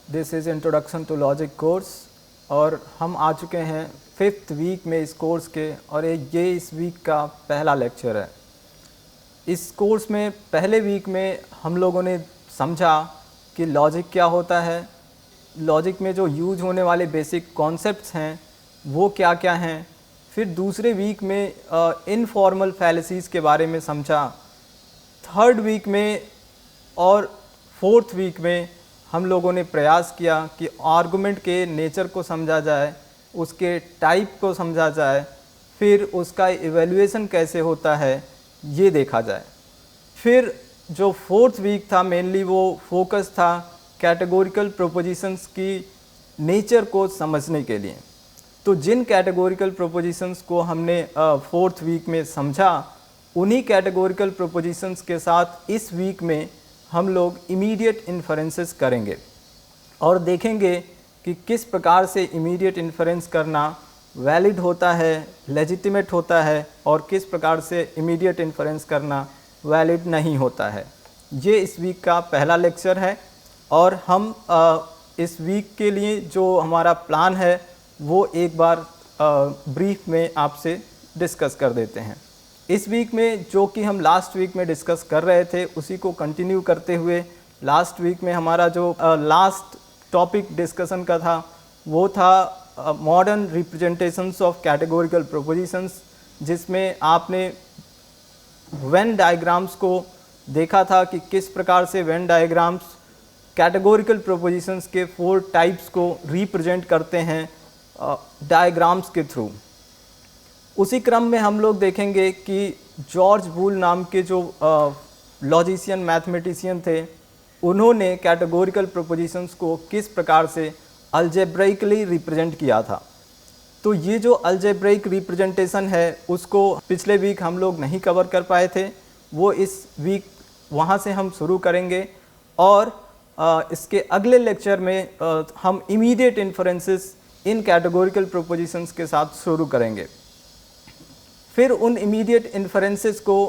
This is introduction to logic course और हम आ चुके हैं 5th वीक में इस कोर्स के और ये इस वीक का पहला लेक्चर है। इस कोर्स में पहले वीक में हम लोगों ने समझा कि लॉजिक क्या होता है, लॉजिक में जो यूज होने वाले बेसिक कॉन्सेप्ट्स हैं वो क्या क्या हैं। फिर दूसरे वीक में इनफॉर्मल फैलेसीज़ के बारे में समझा। थर्ड वीक में और फोर्थ वीक में हम लोगों ने प्रयास किया कि आर्गुमेंट के नेचर को समझा जाए, उसके टाइप को समझा जाए, फिर उसका इवैल्यूएशन कैसे होता है ये देखा जाए। फिर जो फोर्थ वीक था मेनली वो फोकस था कैटेगोरिकल प्रोपोजिशंस की नेचर को समझने के लिए। तो जिन कैटेगोरिकल प्रोपोजिशंस को हमने फोर्थ वीक में समझा, उन्हीं कैटेगोरिकल प्रोपोजिशंस के साथ इस वीक में हम लोग इमीडिएट इन्फरेंसेस करेंगे और देखेंगे कि किस प्रकार से इमीडिएट इन्फरेंस करना वैलिड होता है, लेजिटिमेट होता है और किस प्रकार से इमीडिएट इन्फरेंस करना वैलिड नहीं होता है। ये इस वीक का पहला लेक्चर है और हम इस वीक के लिए जो हमारा प्लान है वो एक बार ब्रीफ में आपसे डिस्कस कर देते हैं। इस वीक में जो कि हम लास्ट वीक में डिस्कस कर रहे थे उसी को कंटिन्यू करते हुए लास्ट वीक में हमारा जो लास्ट टॉपिक डिस्कशन का था वो था modern representations of categorical propositions, जिसमें आपने वेन डायग्राम्स को देखा था कि किस प्रकार से वेन डायग्राम्स कैटेगोरिकल प्रोपोजिशंस के 4 टाइप्स को रिप्रेजेंट करते हैं डायग्राम्स के थ्रू। उसी क्रम में हम लोग देखेंगे कि जॉर्ज बूल नाम के जो लॉजिशियन मैथमेटिशियन थे, उन्होंने कैटेगोरिकल प्रोपोजिशंस को किस प्रकार से अलजेब्राइकली रिप्रेजेंट किया था। तो ये जो अलजेब्राइक रिप्रेजेंटेशन है उसको पिछले वीक हम लोग नहीं कवर कर पाए थे, वो इस वीक वहाँ से हम शुरू करेंगे और इसके अगले लेक्चर में हम इमीडिएट इन्फरेंसेस इन कैटेगोरिकल प्रोपोजिशंस के साथ शुरू करेंगे। फिर उन इमीडिएट इन्फरेंसेस को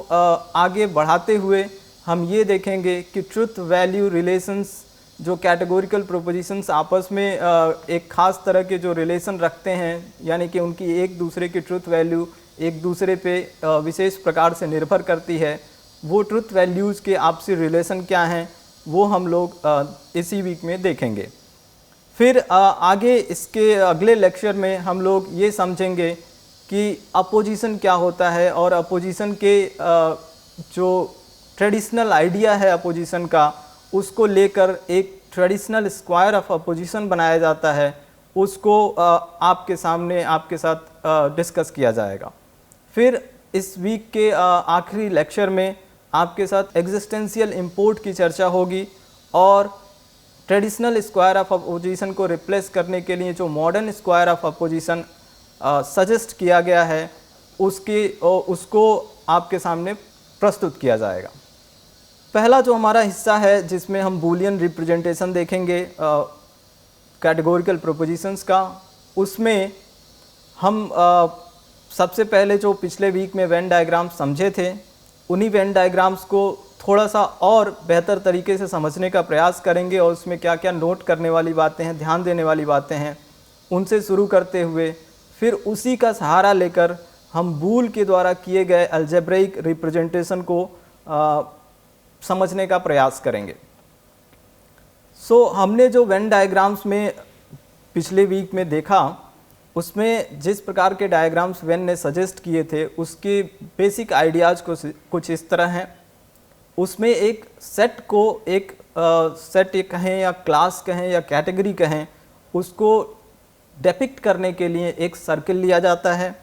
आगे बढ़ाते हुए हम ये देखेंगे कि ट्रुथ वैल्यू रिलेशंस, जो कैटेगोरिकल प्रोपोजिशंस आपस में एक ख़ास तरह के जो रिलेशन रखते हैं, यानी कि उनकी एक दूसरे की ट्रुथ वैल्यू एक दूसरे पे विशेष प्रकार से निर्भर करती है, वो ट्रुथ वैल्यूज़ के आपसी रिलेशन क्या हैं वो हम लोग इसी वीक में देखेंगे। फिर आगे इसके अगले लेक्चर में हम लोग ये समझेंगे कि अपोजिशन क्या होता है और अपोजिशन के जो ट्रेडिशनल आइडिया है अपोजिशन का, उसको लेकर एक ट्रेडिशनल स्क्वायर ऑफ अपोजिशन बनाया जाता है, उसको आपके सामने आपके साथ डिस्कस किया जाएगा। फिर इस वीक के आखिरी लेक्चर में आपके साथ एग्जिस्टेंशियल इम्पोर्ट की चर्चा होगी और ट्रेडिशनल स्क्वायर ऑफ अपोजिशन को रिप्लेस करने के लिए जो modern square of opposition suggest किया गया है उसको आपके सामने प्रस्तुत किया जाएगा। पहला जो हमारा हिस्सा है जिसमें हम बूलियन रिप्रेजेंटेशन देखेंगे कैटेगोरिकल प्रोपोजिशंस का, उसमें हम सबसे पहले जो पिछले वीक में वेन डायग्राम्स समझे थे, उन्हीं वेन डायग्राम्स को थोड़ा सा और बेहतर तरीके से समझने का प्रयास करेंगे और उसमें क्या क्या नोट करने वाली बातें हैं, ध्यान देने वाली बातें हैं, उनसे शुरू करते हुए फिर उसी का सहारा लेकर हम बूल के द्वारा किए गए अलजेब्राइक रिप्रेजेंटेशन को समझने का प्रयास करेंगे। हमने जो वेन डायग्राम्स में पिछले वीक में देखा, उसमें जिस प्रकार के डायग्राम्स वेन ने सजेस्ट किए थे उसके बेसिक आइडियाज़ को कुछ इस तरह हैं। उसमें एक सेट को एक सेट कहें या क्लास कहें या कैटेगरी कहें, उसको डेपिक्ट करने के लिए एक सर्किल लिया जाता है।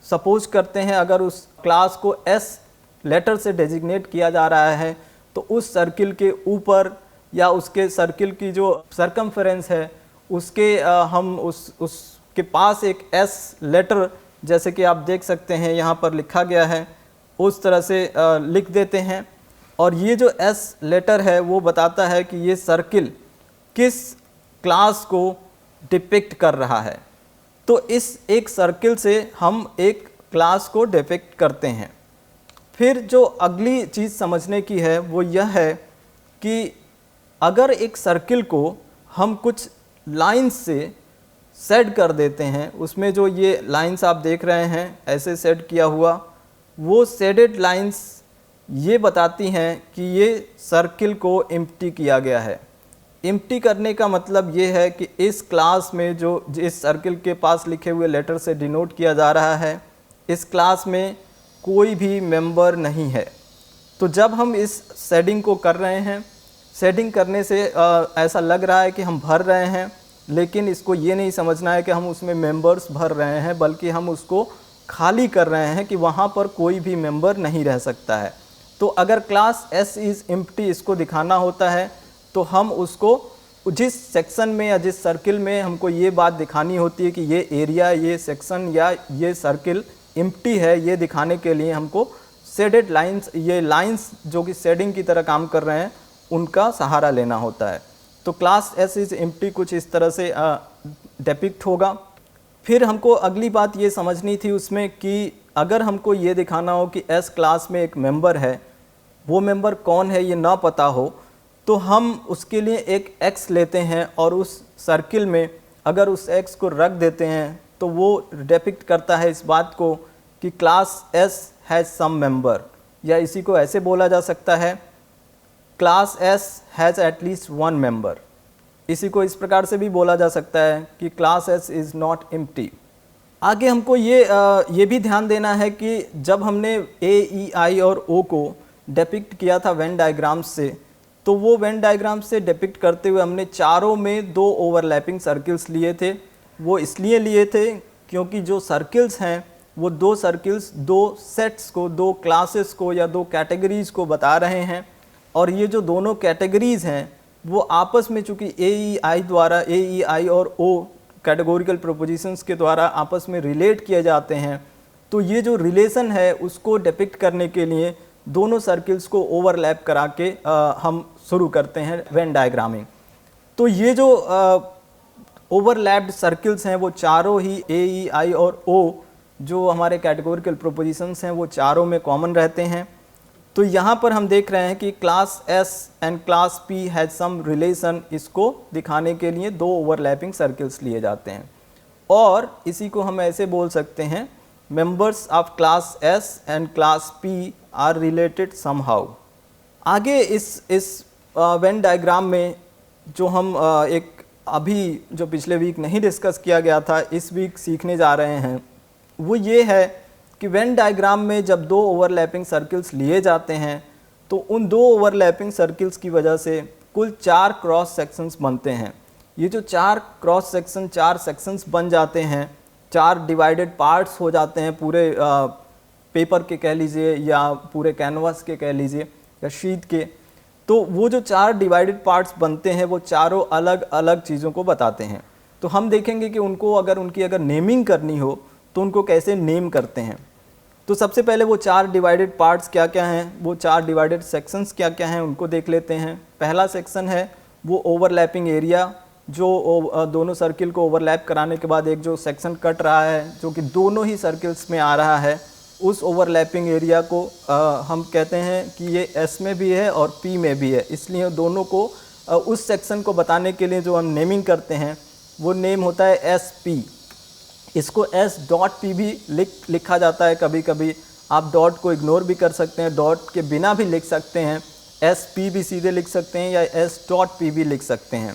सपोज करते हैं अगर उस क्लास को एस लेटर से डेजिग्नेट किया जा रहा है तो उस सर्किल के ऊपर या उसके सर्किल की जो सरकमफेरेंस है उसके हम उसके पास एक एस लेटर, जैसे कि आप देख सकते हैं यहाँ पर लिखा गया है, उस तरह से लिख देते हैं और ये जो एस लेटर है वो बताता है कि ये सर्किल किस क्लास को डिपिक्ट कर रहा है। तो इस एक सर्किल से हम एक क्लास को डिपिक्ट करते हैं। फिर जो अगली चीज़ समझने की है वो यह है कि अगर एक सर्किल को हम कुछ लाइंस से सेट कर देते हैं। उसमें जो ये लाइंस आप देख रहे हैं ऐसे सेट किया हुआ, वो शेडेड लाइंस ये बताती हैं कि ये सर्किल को एम्प्टी किया गया है। एम्प्टी करने का मतलब ये है कि इस क्लास में जो इस सर्किल के पास लिखे हुए लेटर से डिनोट किया जा रहा है, इस क्लास में कोई भी मेंबर नहीं है। तो जब हम इस शेडिंग को कर रहे हैं, शेडिंग करने से ऐसा लग रहा है कि हम भर रहे हैं, लेकिन इसको ये नहीं समझना है कि हम उसमें मेंबर्स भर रहे हैं, बल्कि हम उसको खाली कर रहे हैं कि वहाँ पर कोई भी मेंबर नहीं रह सकता है। तो अगर क्लास S इज़ एम्प्टी इसको दिखाना होता है, तो हम उसको जिस सेक्शन में या जिस सर्किल में हमको ये बात दिखानी होती है कि ये एरिया, ये सेक्शन या ये सर्किल एम्प्टी है, ये दिखाने के लिए हमको शेडेड लाइंस, ये लाइंस जो कि शेडिंग की तरह काम कर रहे हैं, उनका सहारा लेना होता है। तो क्लास S इज़ एम्प्टी कुछ इस तरह से डिपिक्ट होगा। फिर हमको अगली बात ये समझनी थी उसमें कि अगर हमको ये दिखाना हो कि S क्लास में एक मेंबर है, वो मेंबर कौन है ये ना पता हो, तो हम उसके लिए एक X लेते हैं और उस सर्किल में अगर उस X को रख देते हैं तो वो डिपिक्ट करता है इस बात को कि class S has some member, या इसी को ऐसे बोला जा सकता है class S has at least one member. इसी को इस प्रकार से भी बोला जा सकता है कि class S is not empty. आगे हमको ये भी ध्यान देना है कि जब हमने A, E, I और O को डिपिक्ट किया था वेन डायग्राम से, तो वो वेन डायग्राम से डिपिक्ट करते हुए हमने चारों में 2 ओवरलैपिंग सर्किल्स लिए थे। वो इसलिए लिए थे क्योंकि जो सर्किल्स हैं वो 2 सर्किल्स 2 सेट्स को, 2 क्लासेस को या 2 कैटेगरीज़ को बता रहे हैं। और ये जो दोनों कैटेगरीज़ हैं वो आपस में चूँकि ए ई आई और ओ कैटेगोरिकल प्रोपोजिशंस के द्वारा आपस में रिलेट किए जाते हैं, तो ये जो रिलेशन है उसको डिपिक्ट करने के लिए दोनों सर्किल्स को ओवरलैप करा के हम शुरू करते हैं वेन डायग्रामिंग। तो ये जो ओवरलैप्ड सर्किल्स हैं वो चारों ही ए, ई, आई और ओ जो हमारे कैटेगोरिकल प्रोपोजिशंस हैं वो चारों में कॉमन रहते हैं। तो यहाँ पर हम देख रहे हैं कि class S and class P has some relation, इसको दिखाने के लिए 2 ओवरलैपिंग सर्किल्स लिए जाते हैं। और इसी को हम ऐसे बोल सकते हैं members of class S and class P are related somehow. आगे इस वेन डायग्राम में जो हम एक अभी जो पिछले वीक नहीं डिस्कस किया गया था, इस वीक सीखने जा रहे हैं, वो ये है कि वेन डायग्राम में जब 2 ओवरलैपिंग सर्किल्स लिए जाते हैं तो उन 2 ओवरलैपिंग सर्किल्स की वजह से कुल 4 क्रॉस सेक्शंस बनते हैं। ये जो 4 क्रॉस सेक्शन, 4 सेक्शंस बन जाते हैं, 4 डिवाइडेड पार्ट्स हो जाते हैं पूरे पेपर के कह लीजिए या पूरे कैनवास के कह लीजिए या शीट के। तो वो जो 4 डिवाइडेड पार्ट्स बनते हैं वो चारों अलग अलग चीज़ों को बताते हैं। तो हम देखेंगे कि उनको उनकी अगर नेमिंग करनी हो तो उनको कैसे नेम करते हैं। तो सबसे पहले वो 4 डिवाइडेड पार्ट्स क्या क्या हैं, वो 4 डिवाइडेड सेक्शंस क्या क्या हैं, उनको देख लेते हैं। पहला सेक्शन है वो ओवरलैपिंग एरिया, जो दोनों सर्किल को ओवरलैप कराने के बाद एक जो सेक्शन कट रहा है जो कि दोनों ही सर्किल्स में आ रहा है, उस ओवरलैपिंग एरिया को हम कहते हैं कि ये S में भी है और P में भी है। इसलिए दोनों को उस सेक्शन को बताने के लिए जो हम नेमिंग करते हैं वो नेम होता है SP। इसको S.P भी लिखा जाता है। कभी कभी आप डॉट को इग्नोर भी कर सकते हैं, डॉट के बिना भी लिख सकते हैं, SP भी सीधे लिख सकते हैं या S.P भी लिख सकते हैं।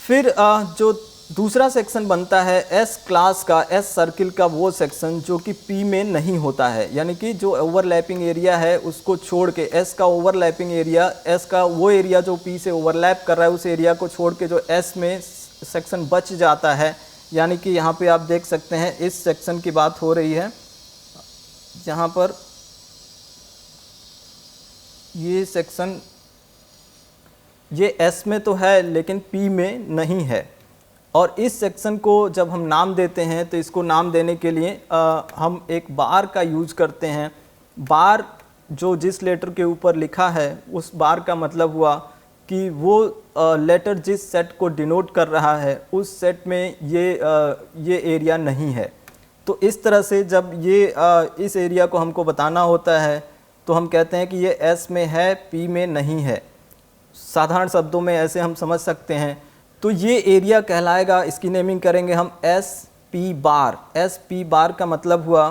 फिर जो दूसरा सेक्शन बनता है S क्लास का, S सर्किल का वो सेक्शन जो कि P में नहीं होता है, यानी कि जो ओवरलैपिंग एरिया है उसको छोड़ के S का ओवरलैपिंग एरिया, S का वो एरिया जो P से ओवरलैप कर रहा है उस एरिया को छोड़ के जो S में सेक्शन बच जाता है, यानी कि यहाँ पे आप देख सकते हैं इस सेक्शन की बात हो रही है। यहाँ पर ये सेक्शन ये S में तो है लेकिन P में नहीं है। और इस सेक्शन को जब हम नाम देते हैं तो इसको नाम देने के लिए हम एक बार का यूज करते हैं। बार जो जिस लेटर के ऊपर लिखा है उस बार का मतलब हुआ कि वो लेटर जिस सेट को डिनोट कर रहा है उस सेट में ये एरिया नहीं है। तो इस तरह से जब ये इस एरिया को हमको बताना होता है तो हम कहते हैं कि ये S में है, P में नहीं है। साधारण शब्दों में ऐसे हम समझ सकते हैं तो ये एरिया कहलाएगा, इसकी नेमिंग करेंगे हम एस पी बार। एस पी बार का मतलब हुआ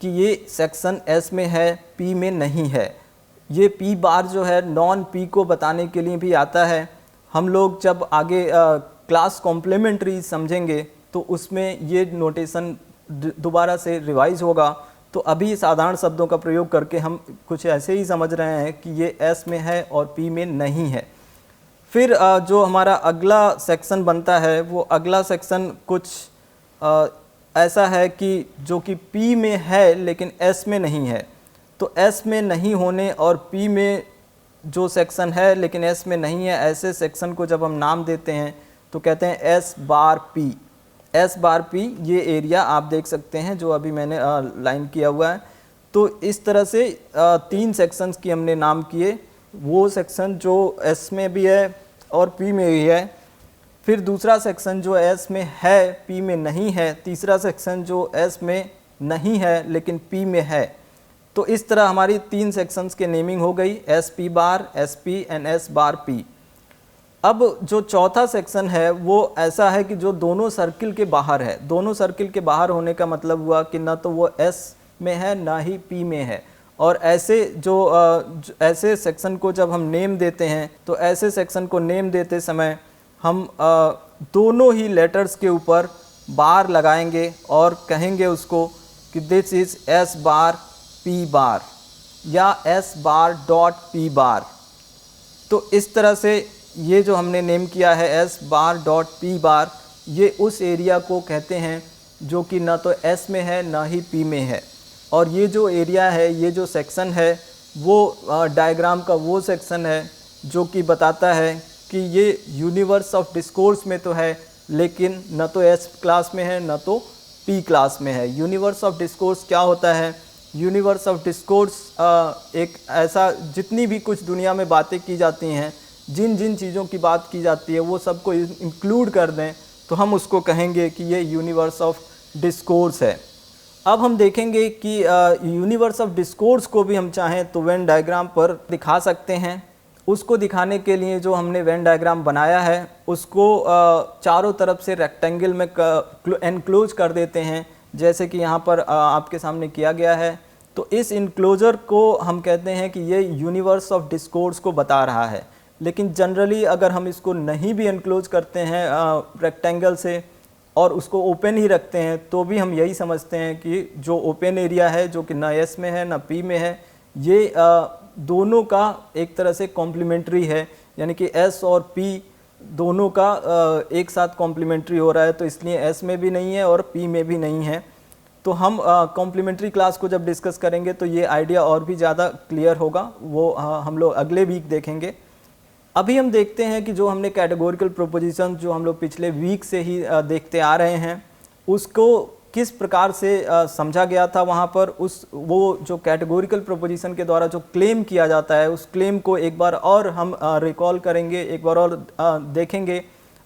कि ये सेक्शन एस में है, पी में नहीं है। ये पी बार जो है नॉन पी को बताने के लिए भी आता है। हम लोग जब आगे क्लास कॉम्प्लीमेंट्री समझेंगे तो उसमें ये नोटेशन दोबारा से रिवाइज होगा। तो अभी साधारण शब्दों का प्रयोग करके हम कुछ ऐसे ही समझ रहे हैं कि ये एस में है और पी में नहीं है। फिर जो हमारा अगला सेक्शन बनता है वो अगला सेक्शन कुछ ऐसा है कि जो कि पी में है लेकिन एस में नहीं है। तो एस में नहीं होने और पी में जो सेक्शन है लेकिन एस में नहीं है, ऐसे सेक्शन को जब हम नाम देते हैं तो कहते हैं S bar P. S bar P ये एरिया आप देख सकते हैं जो अभी मैंने लाइन किया हुआ है। तो इस तरह से 3 सेक्शंस की हमने नाम किए, वो सेक्शन जो एस में भी है और पी में भी है। फिर दूसरा सेक्शन जो एस में है पी में नहीं है। तीसरा सेक्शन जो एस में नहीं है लेकिन पी में है। तो इस तरह हमारी 3 सेक्शंस के नेमिंग हो गई, S P bar, S P and S bar P. अब जो चौथा सेक्शन है वो ऐसा है कि जो दोनों सर्किल के बाहर है। दोनों सर्किल के बाहर होने का मतलब हुआ कि ना तो वो एस में है ना ही पी में है। और ऐसे ऐसे सेक्शन को जब हम नेम देते हैं तो ऐसे सेक्शन को नेम देते समय हम दोनों ही लेटर्स के ऊपर बार लगाएंगे और कहेंगे उसको कि this is S bar P bar या S bar dot P bar. तो इस तरह से ये जो हमने नेम किया है एस बार डॉट पी बार, ये उस एरिया को कहते हैं जो कि ना तो एस में है ना ही पी में है। और ये जो एरिया है, ये जो सेक्शन है वो डायग्राम का वो सेक्शन है जो कि बताता है कि ये यूनिवर्स ऑफ डिस्कोर्स में तो है लेकिन न तो एस क्लास में है न तो पी क्लास में है। यूनिवर्स ऑफ डिस्कोर्स क्या होता है? यूनिवर्स ऑफ डिस्कोर्स एक ऐसा, जितनी भी कुछ दुनिया में बातें की जाती हैं, जिन जिन चीज़ों की बात की जाती है वो सबको इंक्लूड कर दें तो हम उसको कहेंगे कि ये यूनिवर्स ऑफ डिस्कोर्स है। अब हम देखेंगे कि यूनिवर्स ऑफ डिस्कोर्स को भी हम चाहें तो वेन डायग्राम पर दिखा सकते हैं। उसको दिखाने के लिए जो हमने वेन डायग्राम बनाया है उसको चारों तरफ से रेक्टेंगल में एनक्लोज कर देते हैं, जैसे कि यहाँ पर आपके सामने किया गया है। तो इस इनक्लोजर को हम कहते हैं कि ये यूनिवर्स ऑफ डिस्कोर्स को बता रहा है। लेकिन जनरली अगर हम इसको नहीं भी एनक्लोज करते हैं रेक्टेंगल से और उसको ओपन ही रखते हैं तो भी हम यही समझते हैं कि जो ओपन एरिया है जो कि ना एस में है ना पी में है, ये दोनों का एक तरह से कॉम्प्लीमेंट्री है, यानी कि एस और पी दोनों का एक साथ कॉम्प्लीमेंट्री हो रहा है। तो इसलिए एस में भी नहीं है और पी में भी नहीं है। तो हम कॉम्प्लीमेंट्री क्लास को जब डिस्कस करेंगे तो ये आइडिया और भी ज़्यादा क्लियर होगा, वो हम लोग अगले वीक देखेंगे। अभी हम देखते हैं कि जो हमने कैटेगोरिकल प्रोपोजिशन जो हम लोग पिछले वीक से ही देखते आ रहे हैं उसको किस प्रकार से समझा गया था। वहाँ पर वो जो कैटेगोरिकल प्रोपोजिशन के द्वारा जो क्लेम किया जाता है उस क्लेम को एक बार और हम रिकॉल करेंगे, एक बार और देखेंगे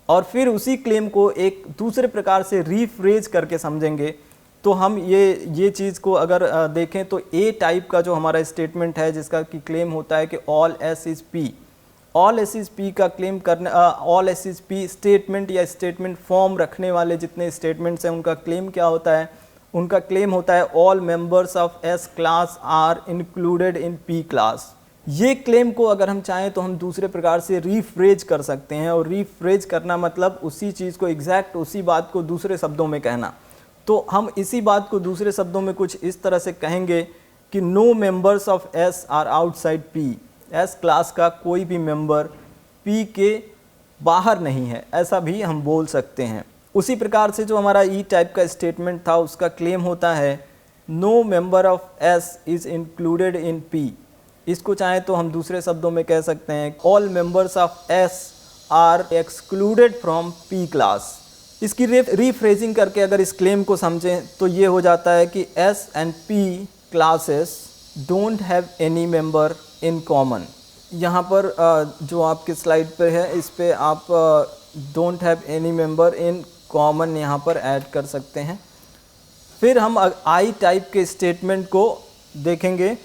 और फिर उसी क्लेम को एक दूसरे प्रकार से रीफ्रेज करके समझेंगे। तो हम ये चीज़ को अगर देखें तो ए टाइप का जो हमारा स्टेटमेंट है जिसका कि क्लेम होता है कि all S is P, all S is P का क्लेम करने, all S is P statement या स्टेटमेंट फॉर्म रखने वाले जितने स्टेटमेंट्स हैं उनका क्लेम क्या होता है? उनका क्लेम होता है all members of S class are included in P class. ये क्लेम को अगर हम चाहें तो हम दूसरे प्रकार से रीफ्रेज कर सकते हैं, और रीफ्रेज करना मतलब उसी चीज़ को एग्जैक्ट उसी बात को दूसरे शब्दों में कहना। तो हम इसी बात को दूसरे शब्दों में कुछ इस तरह से कहेंगे कि no members of S are outside P, S class का कोई भी मेंबर पी के बाहर नहीं है, ऐसा भी हम बोल सकते हैं। उसी प्रकार से जो हमारा ई टाइप का स्टेटमेंट था उसका क्लेम होता है no member of S is included in P. इसको चाहे तो हम दूसरे शब्दों में कह सकते हैं all members of S are excluded from P class. इसकी रीफ्रेजिंग करके अगर इस क्लेम को समझें तो ये हो जाता है कि S and P classes don't have any member in common. यहाँ पर जो आपके स्लाइड पे है इस पे आप don't have any member in common यहाँ पर ऐड कर सकते हैं। फिर हम आई टाइप के स्टेटमेंट को देखेंगे।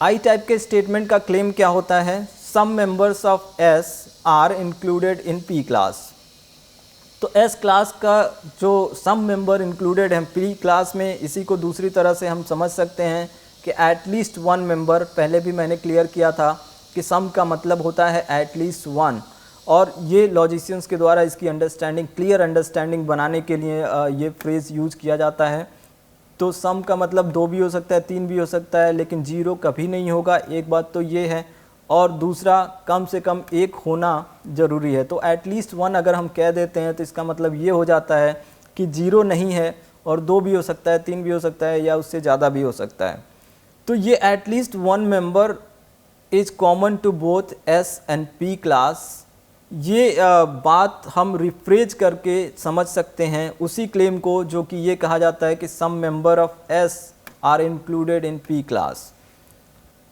आई टाइप के स्टेटमेंट का क्लेम क्या होता है? Some members of S are included in P class. तो एस क्लास का जो सम मेंबर इंक्लूडेड है पी क्लास में, इसी को दूसरी तरह से हम समझ सकते हैं कि एटलीस्ट वन मेंबर, पहले भी मैंने क्लियर किया था कि सम का मतलब होता है एटलीस्ट वन, और ये लॉजिशियंस के द्वारा इसकी अंडरस्टैंडिंग, क्लियर अंडरस्टैंडिंग बनाने के लिए ये फ्रेज़ यूज किया जाता है। तो सम का मतलब 2 भी हो सकता है, 3 भी हो सकता है, लेकिन 0 कभी नहीं होगा, एक बात तो ये है। और दूसरा, कम से कम 1 होना ज़रूरी है। तो एटलीस्ट 1 अगर हम कह देते हैं तो इसका मतलब ये हो जाता है कि 0 नहीं है, और 2 भी हो सकता है, 3 भी हो सकता है, या उससे ज़्यादा भी हो सकता है। तो ये at least one member is common to both S and P class, ये बात हम रिफ्रेज करके समझ सकते हैं उसी क्लेम को, जो कि ये कहा जाता है कि some member of S are included in P class.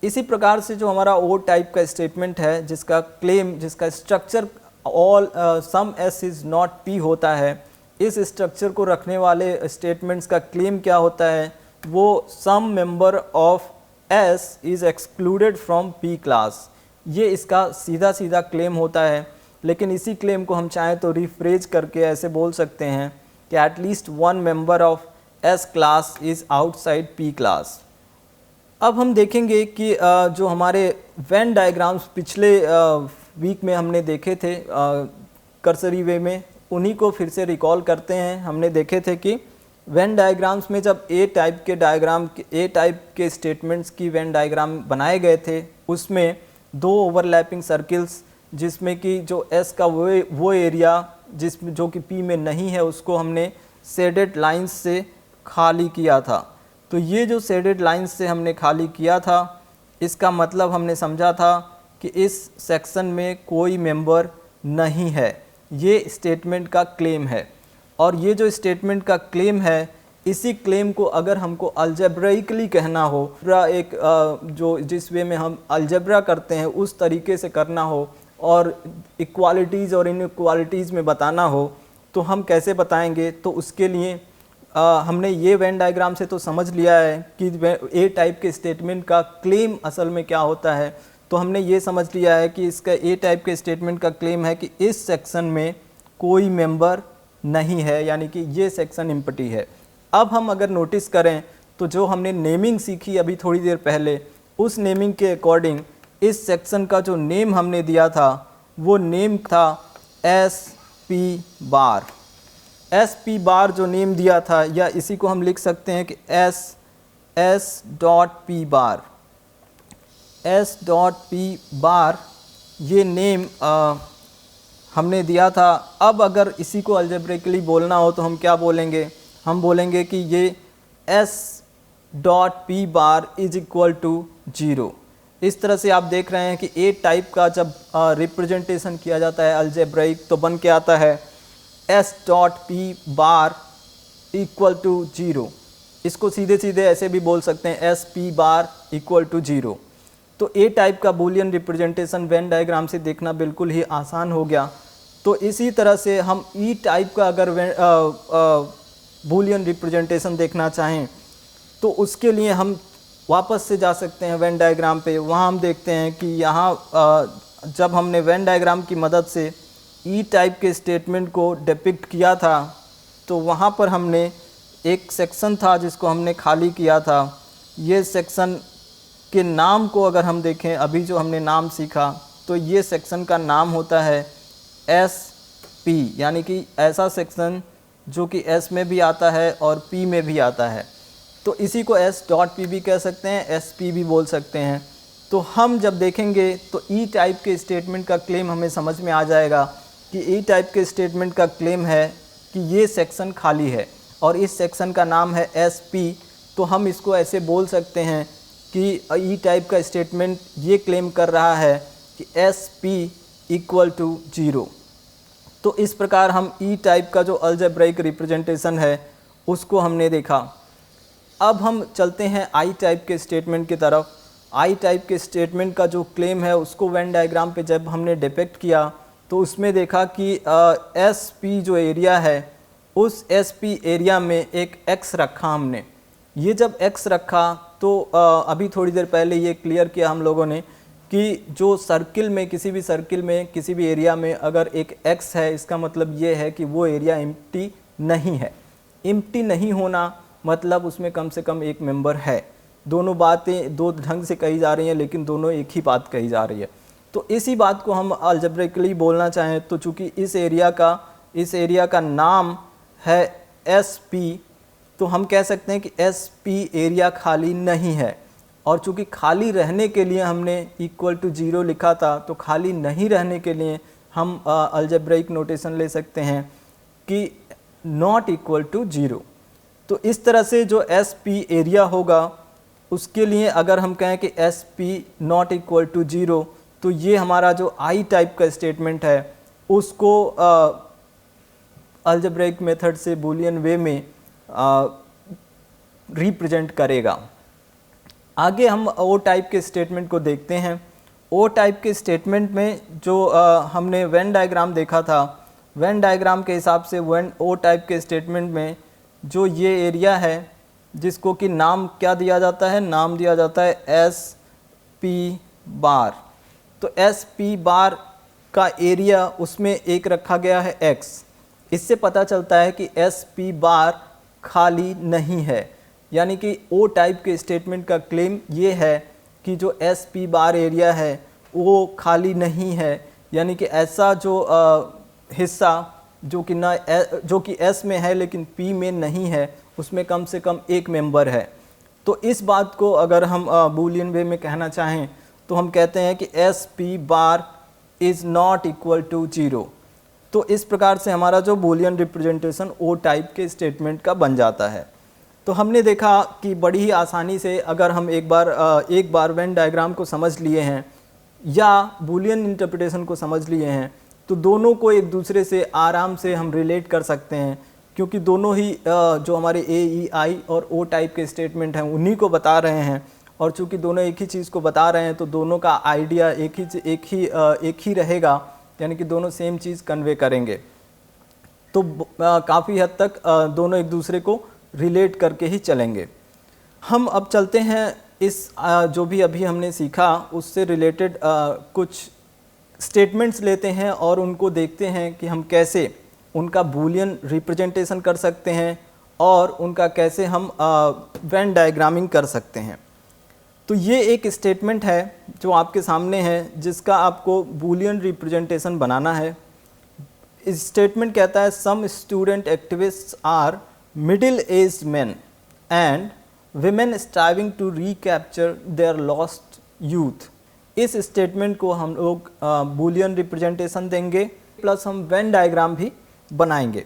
इसी प्रकार से जो हमारा ओ टाइप का स्टेटमेंट है, जिसका क्लेम, जिसका structure all some S is not P होता है, इस स्ट्रक्चर को रखने वाले स्टेटमेंट्स का क्लेम क्या होता है, वो some member of S is excluded from P class, ये इसका सीधा सीधा क्लेम होता है। लेकिन इसी क्लेम को हम चाहें तो रिफ्रेज करके ऐसे बोल सकते हैं कि at least one member of S class is outside P class. अब हम देखेंगे कि जो हमारे वेन डायग्राम्स पिछले वीक में हमने देखे थे कर्सरी वे में, उन्हीं को फिर से रिकॉल करते हैं। हमने देखे थे कि वेन डायग्राम्स में जब ए टाइप के स्टेटमेंट्स की वेन डायग्राम बनाए गए थे, उसमें 2 ओवरलैपिंग सर्किल्स, जिसमें कि जो एस का वो एरिया जिसमें जो कि पी में नहीं है, उसको हमने शेडेड लाइंस से खाली किया था। तो ये जो शेडेड लाइंस से हमने खाली किया था, इसका मतलब हमने समझा था कि इस सेक्शन में कोई मेंबर नहीं है, ये स्टेटमेंट का क्लेम है। और ये जो स्टेटमेंट का क्लेम है, इसी क्लेम को अगर हमको अलजेब्राइकली कहना हो, एक जो जिस वे में हम अलजेब्रा करते हैं उस तरीके से करना हो, और इक्वालिटीज़ और इनइक्वालिटीज़ में बताना हो, तो हम कैसे बताएंगे? तो उसके लिए हमने ये वेन डायग्राम से तो समझ लिया है कि ए टाइप के स्टेटमेंट का क्लेम असल में क्या होता है। तो हमने ये समझ लिया है कि इसका ए टाइप के स्टेटमेंट का क्लेम है कि इस सेक्शन में कोई मेंबर नहीं है, यानी कि ये सेक्शन एम्प्टी है। अब हम अगर नोटिस करें तो जो हमने नेमिंग सीखी अभी थोड़ी देर पहले, उस नेमिंग के अकॉर्डिंग इस सेक्शन का जो नेम हमने दिया था, वो नेम था एस पी बार। एस पी बार जो नेम दिया था, या इसी को हम लिख सकते हैं कि एस डॉट पी बार, एस डॉट पी बार, ये नेम हमने दिया था। अब अगर इसी को अलजेब्रिकली बोलना हो तो हम क्या बोलेंगे? हम बोलेंगे कि ये S dot P bar is equal to 0। इस तरह से आप देख रहे हैं कि ए टाइप का जब रिप्रेजेंटेशन किया जाता है अलजेब्रिक, तो बन के आता है S dot P bar equal to 0। इसको सीधे सीधे ऐसे भी बोल सकते हैं, S P bar equal to 0। तो ए टाइप का बूलियन रिप्रेजेंटेशन वेन डायग्राम से देखना बिल्कुल ही आसान हो गया। तो इसी तरह से हम ई टाइप का अगर बूलियन रिप्रेजेंटेशन देखना चाहें, तो उसके लिए हम वापस से जा सकते हैं वेन डायग्राम पे। वहाँ हम देखते हैं कि यहाँ जब हमने वेन डायग्राम की मदद से ई टाइप के स्टेटमेंट को डिपिक्ट किया था, तो वहाँ पर हमने एक सेक्शन था जिसको हमने खाली किया था। ये सेक्शन के नाम को अगर हम देखें, अभी जो हमने नाम सीखा, तो ये सेक्शन का नाम होता है एस पी, यानी कि ऐसा सेक्शन जो कि एस में भी आता है और पी में भी आता है। तो इसी को एस डॉट पी भी कह सकते हैं, एस पी भी बोल सकते हैं। तो हम जब देखेंगे तो ई टाइप के स्टेटमेंट का क्लेम हमें समझ में आ जाएगा कि ई टाइप के स्टेटमेंट का क्लेम है कि ये सेक्शन खाली है और इस सेक्शन का नाम है एस पी। तो हम इसको ऐसे बोल सकते हैं कि ई टाइप का स्टेटमेंट ये क्लेम कर रहा है कि एस पी इक्वल टू 0। तो इस प्रकार हम ई टाइप का जो अलजेब्राइक रिप्रेजेंटेशन है उसको हमने देखा। अब हम चलते हैं आई टाइप के स्टेटमेंट की तरफ। आई टाइप के स्टेटमेंट का जो क्लेम है उसको वेन डायग्राम पे जब हमने डिपिक्ट किया, तो उसमें देखा कि एस पी जो एरिया है, उस एस पी एरिया में एक एक्स रखा हमने। ये जब एक्स रखा तो अभी थोड़ी देर पहले ये क्लियर किया हम लोगों ने कि जो सर्किल में, किसी भी सर्किल में, किसी भी एरिया में अगर एक x है, इसका मतलब ये है कि वो एरिया एम्प्टी नहीं है। एम्प्टी नहीं होना मतलब उसमें कम से कम एक मेंबर है। दोनों बातें दो ढंग से कही जा रही हैं, लेकिन दोनों एक ही बात कही जा रही है। तो इसी बात को हम अलजेब्रिकली बोलना चाहें तो चूँकि इस एरिया का नाम है SP, तो हम कह सकते हैं कि SP एरिया खाली नहीं है। और चूँकि खाली रहने के लिए हमने इक्वल टू 0 लिखा था, तो खाली नहीं रहने के लिए हम अलजेब्रिक नोटेशन ले सकते हैं कि नॉट इक्वल टू 0। तो इस तरह से जो SP एरिया होगा उसके लिए अगर हम कहें कि SP नॉट इक्वल टू 0, तो ये हमारा जो I टाइप का स्टेटमेंट है उसको अलजेब्रिक मेथड से बूलियन वे में रिप्रेजेंट करेगा। आगे हम O टाइप के स्टेटमेंट को देखते हैं। O टाइप के स्टेटमेंट में जो हमने वेन डायग्राम देखा था, वेन डायग्राम के हिसाब से O टाइप के स्टेटमेंट में जो ये एरिया है जिसको कि नाम क्या दिया जाता है, नाम दिया जाता है SP बार। तो SP बार का एरिया उसमें एक रखा गया है X। इससे पता चलता है कि SP बार खाली नहीं है, यानी कि O टाइप के स्टेटमेंट का क्लेम ये है कि जो SP बार एरिया है वो खाली नहीं है, यानी कि ऐसा जो हिस्सा जो कि S में है लेकिन P में नहीं है, उसमें कम से कम एक मेंबर है। तो इस बात को अगर हम बूलियन वे में कहना चाहें तो हम कहते हैं कि SP bar is not equal to 0। तो इस प्रकार से हमारा जो बूलियन रिप्रेजेंटेशन O टाइप के स्टेटमेंट का बन जाता है। तो हमने देखा कि बड़ी ही आसानी से अगर हम एक बार वेन डायग्राम को समझ लिए हैं या बूलियन इंटरप्रिटेशन को समझ लिए हैं, तो दोनों को एक दूसरे से आराम से हम रिलेट कर सकते हैं, क्योंकि दोनों ही जो हमारे AEI और O टाइप के स्टेटमेंट हैं उन्हीं को बता रहे हैं। और चूंकि दोनों एक ही चीज़ को बता रहे हैं तो दोनों का आइडिया एक ही रहेगा, यानी कि दोनों सेम चीज़ कन्वे करेंगे। तो काफ़ी हद तक दोनों एक दूसरे को रिलेट करके ही चलेंगे। हम अब चलते हैं इस जो भी अभी हमने सीखा उससे रिलेटेड कुछ स्टेटमेंट्स लेते हैं और उनको देखते हैं कि हम कैसे उनका बूलियन रिप्रेजेंटेशन कर सकते हैं और उनका कैसे हम वेन डायग्रामिंग कर सकते हैं। तो ये एक स्टेटमेंट है जो आपके सामने है जिसका आपको बूलियन रिप्रेजेंटेशन बनाना है। इस स्टेटमेंट कहता है some student activists are middle aged men and women striving to recapture their lost youth। इस स्टेटमेंट को हम लोग बूलियन रिप्रेजेंटेशन देंगे, प्लस हम वेन डायग्राम भी बनाएंगे।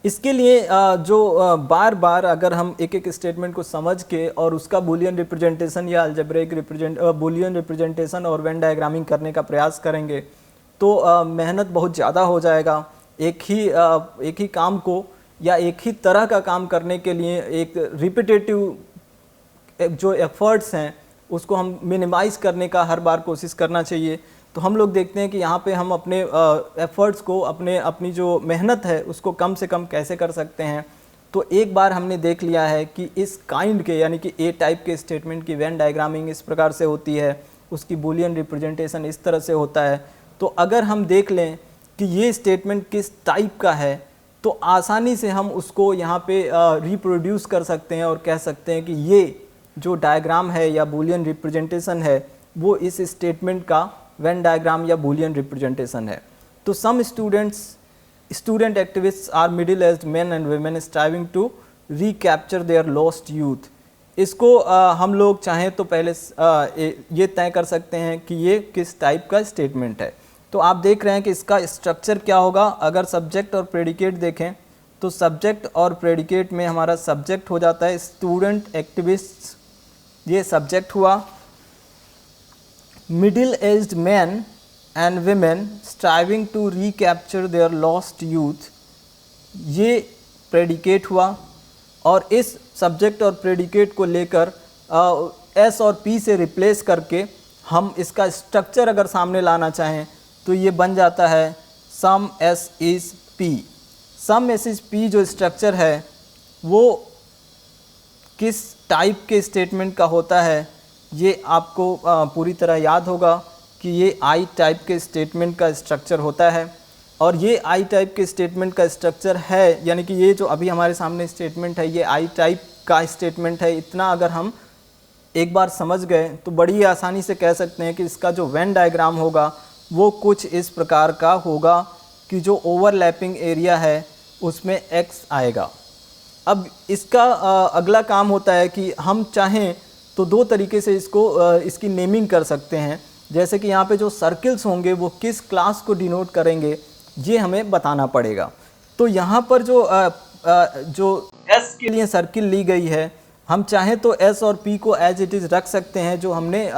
इसके लिए जो बार बार अगर हम एक एक स्टेटमेंट को समझ के और उसका बूलियन रिप्रेजेंटेशन या अलजेब्रिक बूलियन रिप्रेजेंटेशन और वेन डायग्रामिंग करने का प्रयास करेंगे तो मेहनत बहुत ज़्यादा हो जाएगा। एक ही काम को या एक ही तरह का काम करने के लिए एक रिपीटेटिव जो एफर्ट्स हैं उसको हम मिनिमाइज़ करने का हर बार कोशिश करना चाहिए। तो हम लोग देखते हैं कि यहाँ पे हम अपने एफर्ट्स को अपनी जो मेहनत है उसको कम से कम कैसे कर सकते हैं। तो एक बार हमने देख लिया है कि इस काइंड के यानी कि A टाइप के स्टेटमेंट की वेन डायग्रामिंग इस प्रकार से होती है, उसकी बूलियन रिप्रेजेंटेशन इस तरह से होता है। तो अगर हम देख लें कि ये स्टेटमेंट किस टाइप का है तो आसानी से हम उसको यहाँ पे रिप्रोड्यूस कर सकते हैं और कह सकते हैं कि ये जो डायग्राम है या बूलियन रिप्रेजेंटेशन है वो इस स्टेटमेंट का वेन डायग्राम या बूलियन रिप्रेजेंटेशन है। तो some student activists are middle aged men and women striving to recapture their lost youth। इसको हम लोग चाहें तो पहले ये तय कर सकते हैं कि ये किस टाइप का स्टेटमेंट है। तो आप देख रहे हैं कि इसका स्ट्रक्चर क्या होगा। अगर सब्जेक्ट और प्रेडिकेट देखें तो सब्जेक्ट और प्रेडिकेट में हमारा सब्जेक्ट हो जाता है स्टूडेंट एक्टिविस्ट्स, ये सब्जेक्ट हुआ। Middle aged men and women striving to recapture their lost youth, ये प्रेडिकेट हुआ। और इस सब्जेक्ट और प्रेडिकेट को लेकर S और P से रिप्लेस करके हम इसका स्ट्रक्चर अगर सामने लाना चाहें तो ये बन जाता है some S is P। Some S is P जो स्ट्रक्चर है वो किस टाइप के स्टेटमेंट का होता है ये आपको पूरी तरह याद होगा कि ये आई टाइप के स्टेटमेंट का स्ट्रक्चर होता है। और ये आई टाइप के स्टेटमेंट का स्ट्रक्चर है, यानी कि ये जो अभी हमारे सामने स्टेटमेंट है ये आई टाइप का स्टेटमेंट है। इतना अगर हम एक बार समझ गए तो बड़ी आसानी से कह सकते हैं कि इसका जो वेन डायग्राम होगा वो कुछ इस प्रकार का होगा कि जो ओवरलैपिंग एरिया है उसमें x आएगा। अब इसका अगला काम होता है कि हम चाहें तो दो तरीके से इसकी नेमिंग कर सकते हैं। जैसे कि यहाँ पे जो सर्किल्स होंगे वो किस क्लास को डिनोट करेंगे ये हमें बताना पड़ेगा। तो यहाँ पर जो S के लिए सर्किल ली गई है, हम चाहें तो S और P को एज इट इज़ रख सकते हैं, जो हमने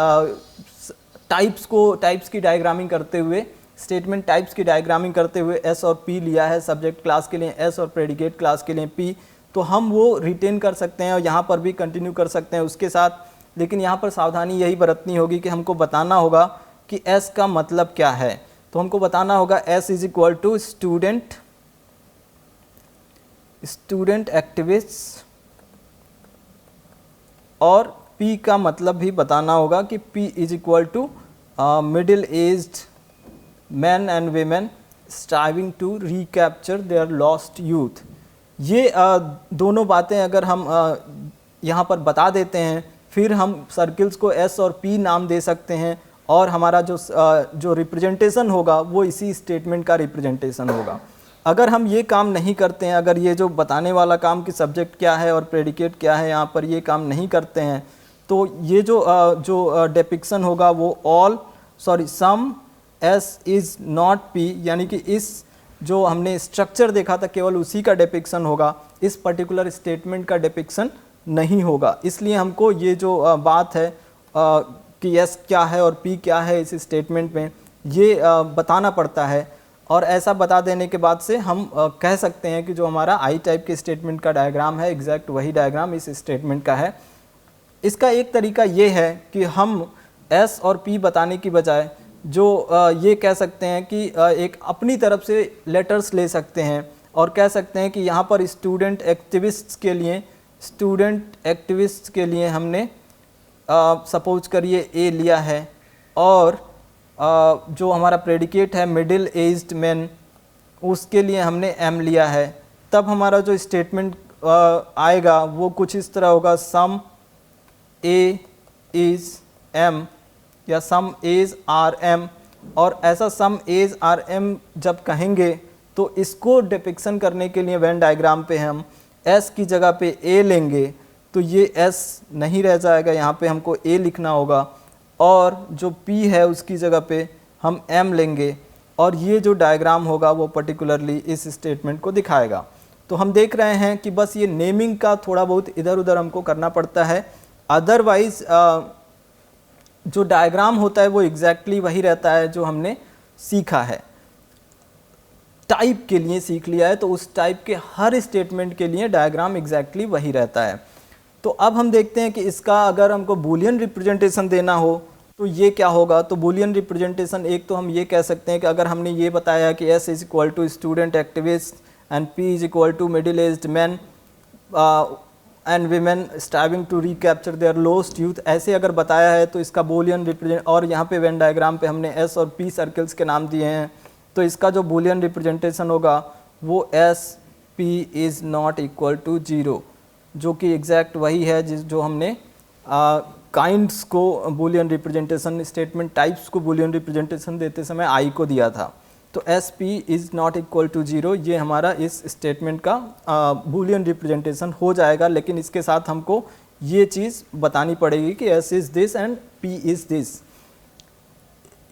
टाइप्स की डायग्रामिंग करते हुए, स्टेटमेंट टाइप्स की डायग्रामिंग करते हुए S और P लिया है। सब्जेक्ट क्लास के लिए S और प्रेडिकेट क्लास के लिए P, तो हम वो रिटेन कर सकते हैं और यहाँ पर भी कंटिन्यू कर सकते हैं उसके साथ। लेकिन यहाँ पर सावधानी यही बरतनी होगी कि हमको बताना होगा कि S का मतलब क्या है। तो हमको बताना होगा S is equal to student activist, और P का मतलब भी बताना होगा कि P is equal to middle aged man and women striving to recapture their lost youth. ये दोनों बातें अगर हम यहाँ पर बता देते हैं, फिर हम सर्किल्स को S और P नाम दे सकते हैं और हमारा जो रिप्रेजेंटेशन होगा वो इसी स्टेटमेंट का रिप्रेजेंटेशन होगा। अगर हम ये काम नहीं करते हैं, अगर ये जो बताने वाला काम कि सब्जेक्ट क्या है और प्रेडिकेट क्या है यहाँ पर ये काम नहीं करते हैं, तो ये जो डिपिक्शन होगा वो सम S इज़ नॉट P, यानी कि इस जो हमने स्ट्रक्चर देखा था केवल उसी का डिपिक्शन होगा, इस पर्टिकुलर स्टेटमेंट का डिपिक्शन नहीं होगा। इसलिए हमको ये जो बात है कि S क्या है और P क्या है इस स्टेटमेंट में, ये बताना पड़ता है। और ऐसा बता देने के बाद से हम कह सकते हैं कि जो हमारा आई टाइप के स्टेटमेंट का डायग्राम है एग्जैक्ट वही डायग्राम इस स्टेटमेंट का है। इसका एक तरीका ये है कि हम S और P बताने की बजाय जो ये कह सकते हैं कि एक अपनी तरफ से लेटर्स ले सकते हैं और कह सकते हैं कि यहाँ पर स्टूडेंट एक्टिविस्ट्स के लिए हमने सपोज करिए A लिया है, और जो हमारा प्रेडिकेट है मिडिल एज्ड मैन उसके लिए हमने M लिया है। तब हमारा जो स्टेटमेंट आएगा वो कुछ इस तरह होगा, सम A इज़ M या सम एज आर एम। और ऐसा सम एज आर एम जब कहेंगे तो इसको डिपिक्शन करने के लिए वेन डायग्राम पे हम S की जगह पे A लेंगे, तो ये S नहीं रह जाएगा, यहाँ पे हमको A लिखना होगा, और जो P है उसकी जगह पे हम M लेंगे, और ये जो डायग्राम होगा वो पर्टिकुलरली इस स्टेटमेंट को दिखाएगा। तो हम देख रहे हैं कि बस ये नेमिंग का थोड़ा बहुत इधर उधर हमको करना पड़ता है, अदरवाइज जो डायग्राम होता है वो एग्जैक्टली वही रहता है जो हमने सीखा है। टाइप के लिए सीख लिया है तो उस टाइप के हर स्टेटमेंट के लिए डायग्राम एग्जैक्टली वही रहता है। तो अब हम देखते हैं कि इसका अगर हमको बूलियन रिप्रेजेंटेशन देना हो तो ये क्या होगा। तो बूलियन रिप्रेजेंटेशन एक तो हम ये कह सकते हैं कि अगर हमने ये बताया कि S is equal to student activist and P is equal to middle aged man and women striving to recapture their lost youth, ऐसे अगर बताया है तो इसका बूलियन रिप्रेजेंट, और यहाँ पे वेन डायग्राम पे हमने S और P सर्कल्स के नाम दिए हैं, तो इसका जो बूलियन रिप्रेजेंटेशन होगा वो SP is not equal to 0, जो कि एग्जैक्ट वही है जो हमने काइंड्स को बूलियन रिप्रेजेंटेशन, स्टेटमेंट टाइप्स को बूलियन रिप्रेजेंटेशन देते समय I को दिया था। तो SP is not equal to 0 ये हमारा इस स्टेटमेंट का बूलियन रिप्रेजेंटेशन हो जाएगा। लेकिन इसके साथ हमको ये चीज़ बतानी पड़ेगी कि S is this and P is this.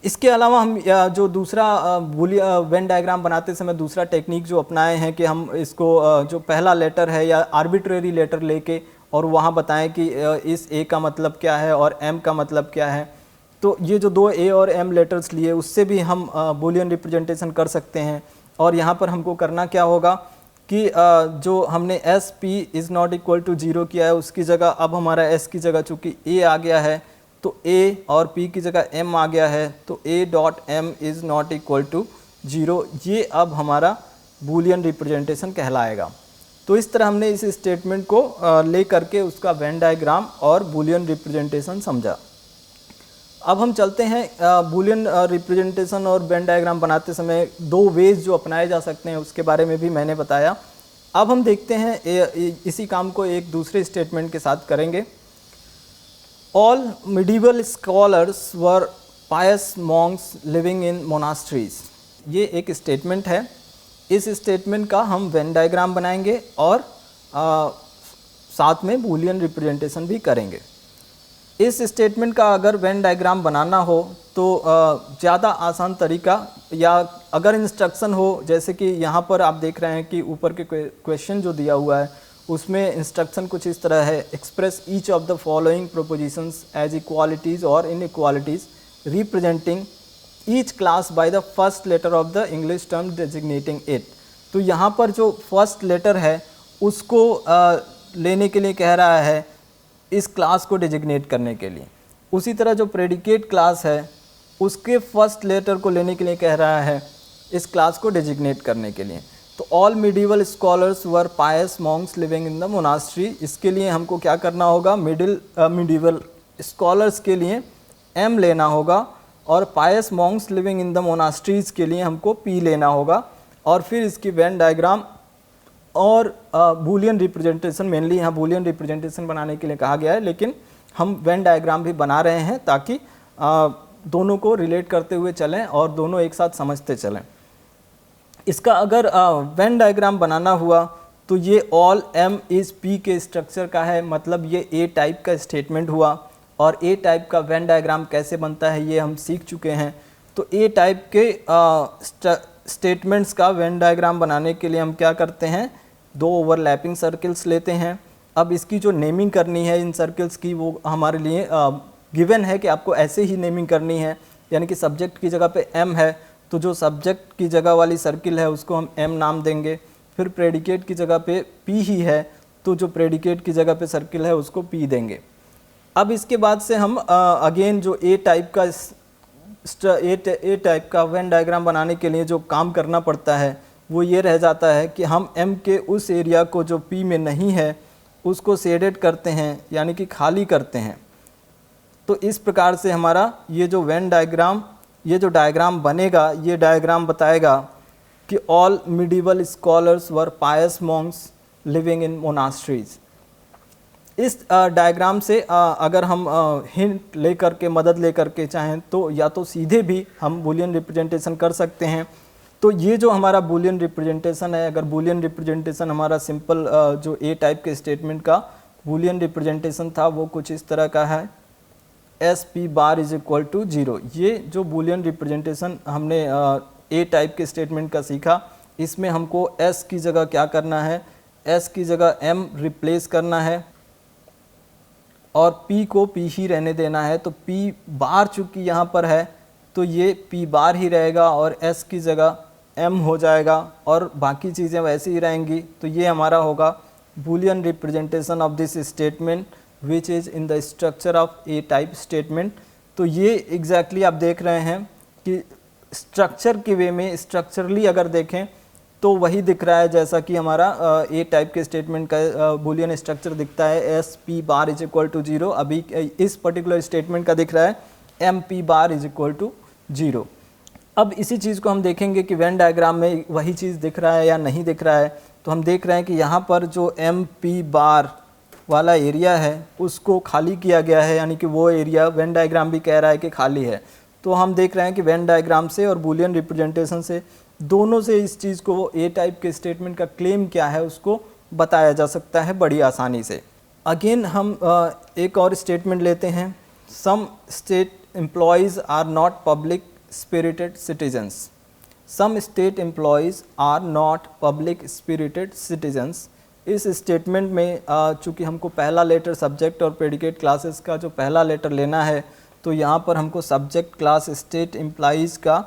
इसके अलावा हम जो दूसरा वेन डायग्राम बनाते समय दूसरा टेक्निक जो अपनाए हैं कि हम इसको जो पहला लेटर है या आर्बिट्रेरी लेटर लेके और वहाँ बताएं कि इस A का मतलब क्या है और M का मतलब क्या है। तो ये जो दो A और M लेटर्स लिए उससे भी हम बूलियन रिप्रेजेंटेशन कर सकते हैं। और यहाँ पर हमको करना क्या होगा कि जो हमने SP is not equal to 0 किया है उसकी जगह अब हमारा S की जगह चूँकि A आ गया है तो A और P की जगह M आ गया है, तो A dot M is not equal to 0 ये अब हमारा बूलियन रिप्रेजेंटेशन कहलाएगा। तो इस तरह हमने इस स्टेटमेंट को ले करके उसका वेन डायग्राम और बूलियन रिप्रेजेंटेशन समझा। अब हम चलते हैं बूलियन रिप्रेजेंटेशन और वेन डायग्राम बनाते समय दो वेज जो अपनाए जा सकते हैं उसके बारे में भी मैंने बताया। अब हम देखते हैं इसी काम को एक दूसरे स्टेटमेंट के साथ करेंगे। All medieval scholars were pious monks living in monasteries. ये एक स्टेटमेंट है। इस स्टेटमेंट का हम वेन डायग्राम बनाएंगे और साथ में बूलियन रिप्रेजेंटेशन भी करेंगे। इस स्टेटमेंट का अगर वेन डायग्राम बनाना हो तो ज़्यादा आसान तरीका, या अगर इंस्ट्रक्शन हो, जैसे कि यहाँ पर आप देख रहे हैं कि ऊपर के क्वेश्चन जो दिया हुआ है उसमें इंस्ट्रक्शन कुछ इस तरह है, express each of the following propositions as equalities और inequalities representing each class by the first letter of the English term designating it. तो यहाँ पर जो फर्स्ट लेटर है उसको लेने के लिए कह रहा है इस क्लास को डेजिग्नेट करने के लिए। उसी तरह जो प्रेडिकेट क्लास है उसके फर्स्ट लेटर को लेने के लिए कह रहा है इस क्लास को डेजिग्नेट करने के लिए। तो all medieval scholars were pious monks living in the monastery, इसके लिए हमको क्या करना होगा, मिडिवल स्कॉलर्स के लिए एम लेना होगा और पायस मॉन्क्स लिविंग इन द मोनास्ट्रीज़ के लिए हमको पी लेना होगा। और फिर इसकी वेन डायग्राम और बूलियन रिप्रेजेंटेशन, मेनली यहाँ बूलियन रिप्रेजेंटेशन बनाने के लिए कहा गया है, लेकिन हम वेन डायग्राम भी बना रहे हैं ताकि दोनों को रिलेट करते हुए चलें और दोनों एक साथ समझते चलें। इसका अगर वेन डायग्राम बनाना हुआ तो ये ऑल एम इज़ पी के स्ट्रक्चर का है, मतलब ये ए टाइप का स्टेटमेंट हुआ। और ए टाइप का वेन डायग्राम कैसे बनता है ये हम सीख चुके हैं। तो ए टाइप के स्टेटमेंट्स का वेन डायग्राम बनाने के लिए हम क्या करते हैं, दो ओवरलैपिंग सर्कल्स लेते हैं। अब इसकी जो नेमिंग करनी है इन सर्कल्स की वो हमारे लिए गिवन है कि आपको ऐसे ही नेमिंग करनी है, यानी कि सब्जेक्ट की जगह पे एम है तो जो सब्जेक्ट की जगह वाली सर्किल है उसको हम एम नाम देंगे। फिर प्रेडिकेट की जगह पे पी ही है तो जो प्रेडिकेट की जगह पे सर्किल है उसको पी देंगे। अब इसके बाद से हम अगेन जो ए टाइप का वेन डायग्राम बनाने के लिए जो काम करना पड़ता है वो ये रह जाता है कि हम एम के उस एरिया को जो पी में नहीं है उसको शेडेड करते हैं, यानी कि खाली करते हैं। तो इस प्रकार से हमारा ये जो वेन डायग्राम, ये जो डायग्राम बनेगा, ये डायग्राम बताएगा कि all medieval scholars were pious monks living in monasteries. इस डायग्राम से अगर हम हिंट लेकर के, मदद लेकर के चाहें तो या तो सीधे भी हम बूलियन रिप्रेजेंटेशन कर सकते हैं। तो ये जो हमारा बूलियन रिप्रेजेंटेशन है, अगर बूलियन रिप्रेजेंटेशन हमारा सिंपल जो ए टाइप के स्टेटमेंट का बूलियन रिप्रेजेंटेशन था वो कुछ इस तरह का है, S P bar is equal to 0। ये जो बूलियन रिप्रेजेंटेशन हमने ए टाइप के स्टेटमेंट का सीखा, इसमें हमको एस की जगह क्या करना है, एस की जगह एम रिप्लेस करना है और पी को पी ही रहने देना है। तो पी बार चूँकि यहाँ पर है तो ये पी बार ही रहेगा और एस की जगह एम हो जाएगा और बाकी चीज़ें वैसे ही रहेंगी। तो ये हमारा होगा Boolean representation of this statement which is in the structure of A type statement. तो ये एग्जैक्टली आप देख रहे हैं कि स्ट्रक्चर के वे में, स्ट्रक्चरली अगर देखें तो वही दिख रहा है जैसा कि हमारा ए टाइप के स्टेटमेंट का बूलियन स्ट्रक्चर दिखता है, S P bar is equal to 0। अभी इस पर्टिकुलर स्टेटमेंट का दिख रहा है M P bar is equal to 0। अब इसी चीज़ को हम देखेंगे कि वेन डायग्राम में वही चीज़ दिख रहा है या नहीं दिख रहा है। तो हम देख रहे हैं कि यहाँ पर जो एम पी बार वाला एरिया है उसको खाली किया गया है, यानी कि वो एरिया वेन डायग्राम भी कह रहा है कि खाली है। तो हम देख रहे हैं कि वेन डायग्राम से और बूलियन रिप्रेजेंटेशन से, दोनों से इस चीज़ को, ए टाइप के स्टेटमेंट का क्लेम क्या है उसको बताया जा सकता है बड़ी आसानी से। अगेन हम एक और स्टेटमेंट लेते हैं, some state employees are not public spirited citizens. Some state employees are not public spirited citizens. इस स्टेटमेंट में चूँकि हमको पहला लेटर सब्जेक्ट और प्रेडिकेट क्लासेस का जो पहला लेटर लेना है, तो यहाँ पर हमको सब्जेक्ट क्लास स्टेट एम्प्लॉयज़ का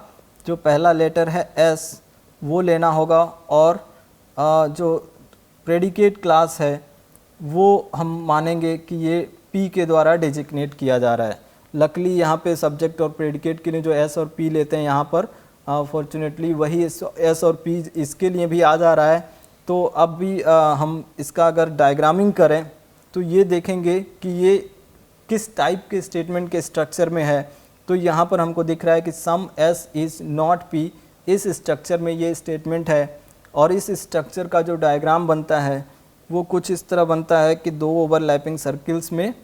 जो पहला लेटर है एस वो लेना होगा और जो प्रेडिकेट क्लास है वो हम मानेंगे कि ये पी के द्वारा डेजिग्नेट किया जा रहा है। लकली यहाँ पे सब्जेक्ट और प्रेडिकेट के लिए जो एस और पी लेते हैं, यहाँ पर फॉर्चुनेटली वही एस और पी इसके लिए भी आ जा रहा है। तो अब भी हम इसका अगर डायग्रामिंग करें तो ये देखेंगे कि ये किस टाइप के स्टेटमेंट के स्ट्रक्चर में है। तो यहाँ पर हमको दिख रहा है कि सम एस इज़ नॉट पी, इस स्ट्रक्चर में ये स्टेटमेंट है और इस स्ट्रक्चर का जो डायग्राम बनता है वो कुछ इस तरह बनता है कि दो ओवरलैपिंग सर्किल्स में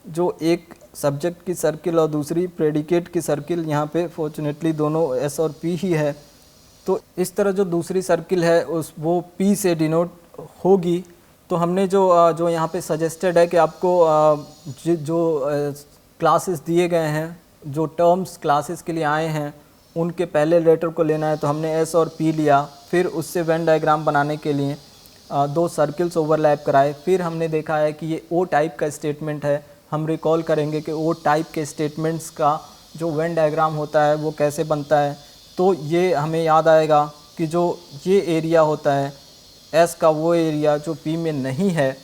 जो एक सब्जेक्ट की सर्किल और दूसरी प्रेडिकेट की सर्किल, यहाँ पे फॉर्चुनेटली दोनों एस और पी ही है, तो इस तरह जो दूसरी सर्किल है उस वो पी से डिनोट होगी। तो हमने जो यहाँ पे सजेस्टेड है कि आपको जो क्लासेस दिए गए हैं, जो टर्म्स क्लासेस के लिए आए हैं, उनके पहले लेटर को लेना है, तो हमने एस और पी लिया। फिर उससे वेन डायग्राम बनाने के लिए दो सर्किल्स ओवरलैप कराए। फिर हमने देखा है कि ये ओ टाइप का स्टेटमेंट है। हम रिकॉल करेंगे कि ओ टाइप के स्टेटमेंट्स का जो वेन डायग्राम होता है वो कैसे बनता है। तो ये हमें याद आएगा कि जो ये एरिया होता है एस का, वो एरिया जो पी में नहीं है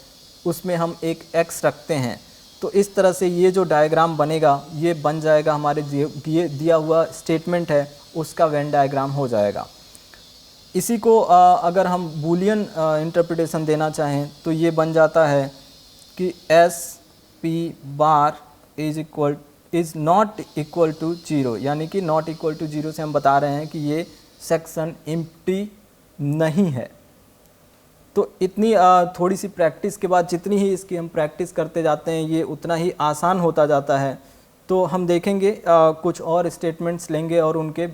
उसमें हम एक एक्स रखते हैं। तो इस तरह से ये जो डायग्राम बनेगा ये बन जाएगा, हमारे दिया हुआ स्टेटमेंट है उसका वेन डायग्राम हो जाएगा। इसी को अगर हम बूलियन इंटरप्रिटेशन देना चाहें तो ये बन जाता है कि S P bar is not equal to 0, यानी कि नॉट इक्वल टू 0 से हम बता रहे हैं कि ये सेक्शन एम्प्टी नहीं है। तो इतनी थोड़ी सी प्रैक्टिस के बाद, जितनी ही इसकी हम प्रैक्टिस करते जाते हैं ये उतना ही आसान होता जाता है। तो हम देखेंगे कुछ और स्टेटमेंट्स लेंगे और उनके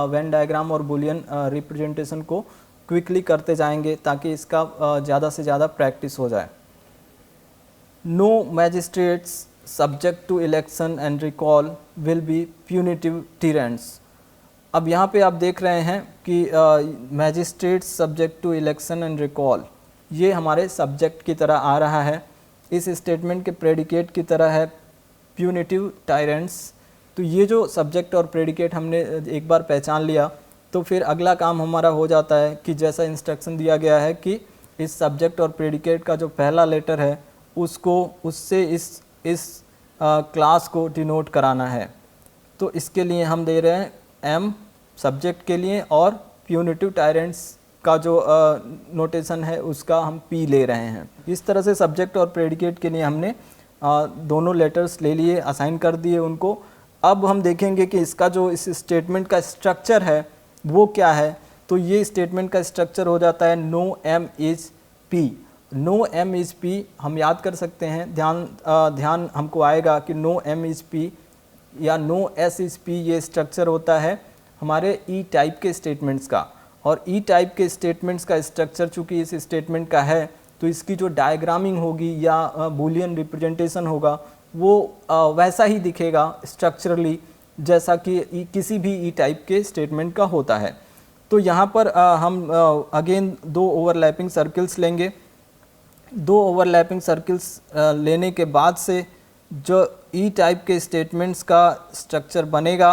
वेन डायग्राम और बूलियन रिप्रेजेंटेशन को क्विकली करते जाएंगे ताकि इसका ज़्यादा से ज़्यादा प्रैक्टिस हो जाए। No magistrates subject to election and recall will be punitive tyrants. अब यहाँ पे आप देख रहे हैं कि magistrates subject to election and recall, ये हमारे सब्जेक्ट की तरह आ रहा है। इस स्टेटमेंट के प्रेडिकेट की तरह है प्यूनिटिव टायरेंट्स। तो ये जो सब्जेक्ट और प्रेडिकेट हमने एक बार पहचान लिया तो फिर अगला काम हमारा हो जाता है कि जैसा इंस्ट्रक्शन दिया गया है कि इस सब्जेक्ट और प्रेडिकेट का जो पहला लेटर है उससे इस क्लास को डिनोट कराना है। तो इसके लिए हम दे रहे हैं एम सब्जेक्ट के लिए और प्यूनिटिव टायरेंट्स का जो नोटेशन है उसका हम पी ले रहे हैं। इस तरह से सब्जेक्ट और प्रेडिकेट के लिए हमने दोनों लेटर्स ले लिए, असाइन कर दिए उनको। अब हम देखेंगे कि इसका जो इस स्टेटमेंट का स्ट्रक्चर है वो क्या है। तो ये स्टेटमेंट का स्ट्रक्चर हो जाता है no M is P. No M is P हम याद कर सकते हैं, ध्यान हमको आएगा कि नो एम इज़ पी या नो एस इज़ पी ये स्ट्रक्चर होता है हमारे ई टाइप के स्टेटमेंट्स का। और ई टाइप के स्टेटमेंट्स का स्ट्रक्चर चूँकि इस स्टेटमेंट का है तो इसकी जो डायग्रामिंग होगी या बूलियन रिप्रेजेंटेशन होगा वो वैसा ही दिखेगा स्ट्रक्चरली जैसा कि किसी भी ई टाइप के स्टेटमेंट का होता है। तो यहाँ पर हम अगेन दो ओवरलैपिंग सर्किल्स लेंगे। दो ओवरलैपिंग सर्किल्स लेने के बाद से जो ई टाइप के स्टेटमेंट्स का स्ट्रक्चर बनेगा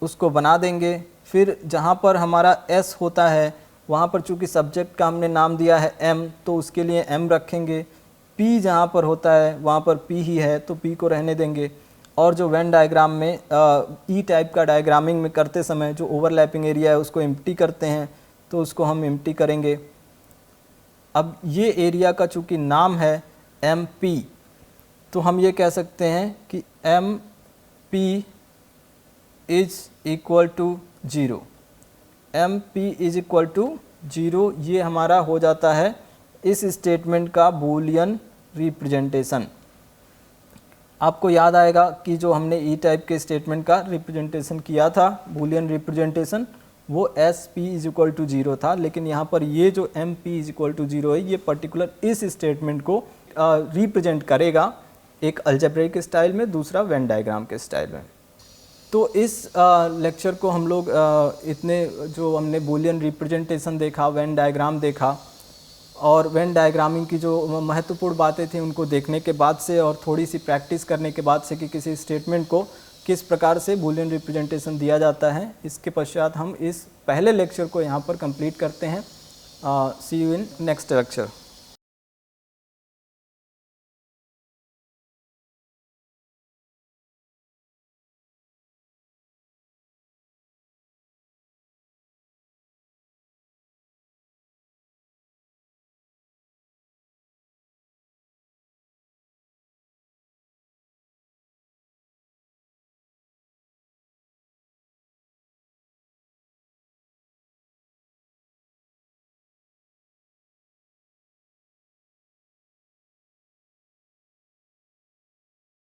उसको बना देंगे। फिर जहाँ पर हमारा एस होता है वहाँ पर चूँकि सब्जेक्ट का हमने नाम दिया है एम तो उसके लिए एम रखेंगे। पी जहाँ पर होता है वहाँ पर पी ही है तो पी को रहने देंगे। और जो वेन डायग्राम में ई टाइप का डायग्रामिंग में करते समय जो ओवरलैपिंग एरिया है उसको एम्प्टी करते हैं तो उसको हम एम्प्टी करेंगे। अब ये एरिया का चूँकि नाम है एम पी तो हम ये कह सकते हैं कि M P is equal to 0। M P is equal to 0 ये हमारा हो जाता है इस स्टेटमेंट का बूलियन रिप्रेजेंटेशन। आपको याद आएगा कि जो हमने ई टाइप के स्टेटमेंट का रिप्रेजेंटेशन किया था बूलियन रिप्रेजेंटेशन वो S P is equal to 0 था, लेकिन यहाँ पर ये जो M P is equal to 0 है ये पर्टिकुलर इस स्टेटमेंट को रिप्रेजेंट करेगा, एक अलजेब्रिक स्टाइल में, दूसरा वेन डायग्राम के स्टाइल में। तो इस लेक्चर को हम लोग इतने जो हमने बूलियन रिप्रेजेंटेशन देखा, वेन डायग्राम देखा और वेन डायग्रामिंग की जो महत्वपूर्ण बातें थी उनको देखने के बाद से और थोड़ी सी प्रैक्टिस करने के बाद से कि किसी स्टेटमेंट को किस प्रकार से बूलियन रिप्रेजेंटेशन दिया जाता है, इसके पश्चात हम इस पहले लेक्चर को यहाँ पर कंप्लीट करते हैं। सी यू इन नेक्स्ट लेक्चर।